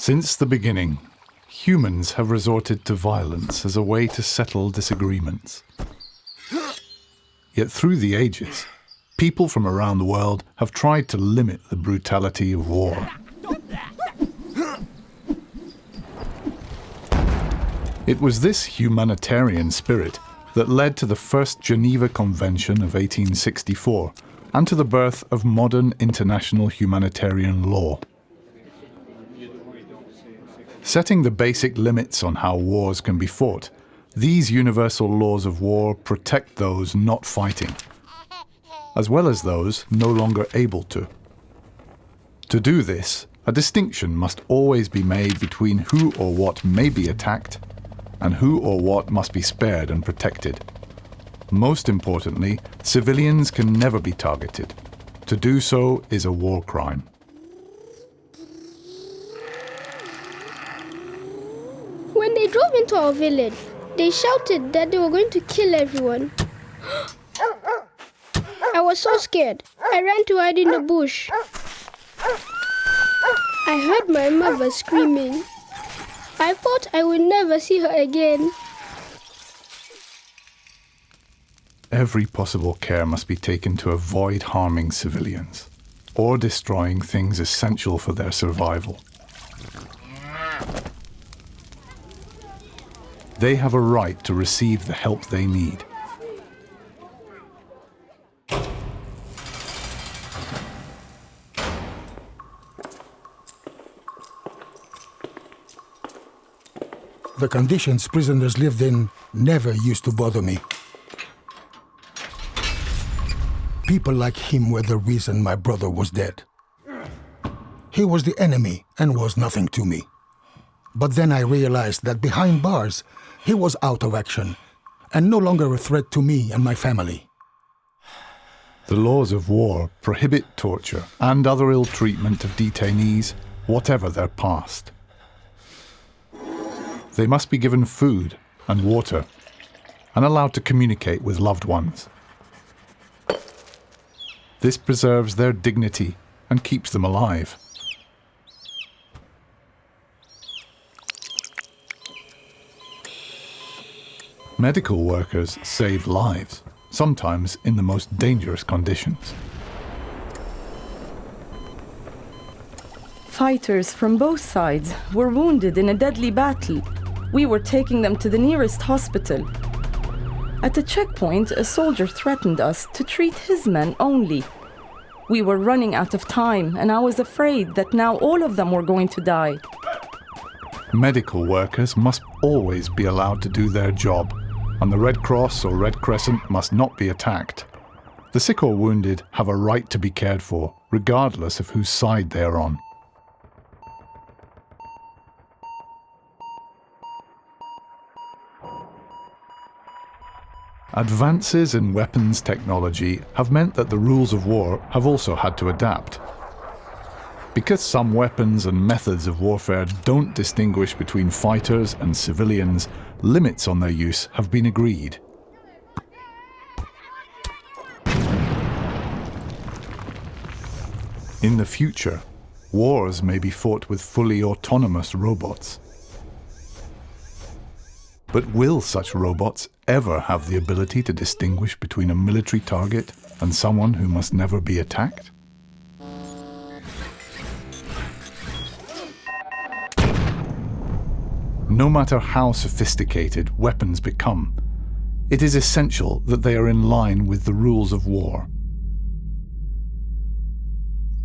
Since the beginning, humans have resorted to violence as a way to settle disagreements. Yet through the ages, people from around the world have tried to limit the brutality of war. It was this humanitarian spirit that led to the first Geneva Convention of 1864 and to the birth of modern international humanitarian law. Setting the basic limits on how wars can be fought, these universal laws of war protect those not fighting, as well as those no longer able to. To do this, a distinction must always be made between who or what may be attacked and who or what must be spared and protected. Most importantly, civilians can never be targeted. To do so is a war crime. When they drove into our village, they shouted that they were going to kill everyone. I was so scared. I ran to hide in the bush. I heard my mother screaming. I thought I would never see her again. Every possible care must be taken to avoid harming civilians or destroying things essential for their survival. They have a right to receive the help they need. The conditions prisoners lived in never used to bother me. People like him were the reason my brother was dead. He was the enemy and was nothing to me. But then I realized that behind bars, he was out of action and no longer a threat to me and my family. The laws of war prohibit torture and other ill treatment of detainees, whatever their past. They must be given food and water and allowed to communicate with loved ones. This preserves their dignity and keeps them alive. Medical workers save lives, sometimes in the most dangerous conditions. Fighters from both sides were wounded in a deadly battle. We were taking them to the nearest hospital. At the checkpoint, a soldier threatened us to treat his men only. We were running out of time, and I was afraid that now all of them were going to die. Medical workers must always be allowed to do their job, and the Red Cross or Red Crescent must not be attacked. The sick or wounded have a right to be cared for, regardless of whose side they are on. Advances in weapons technology have meant that the rules of war have also had to adapt. Because some weapons and methods of warfare don't distinguish between fighters and civilians, limits on their use have been agreed. In the future, wars may be fought with fully autonomous robots. But will such robots ever have the ability to distinguish between a military target and someone who must never be attacked? No matter how sophisticated weapons become, it is essential that they are in line with the rules of war.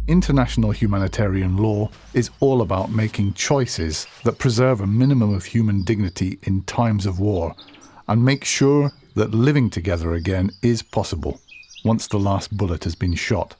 International humanitarian law is all about making choices that preserve a minimum of human dignity in times of war and make sure that living together again is possible once the last bullet has been shot.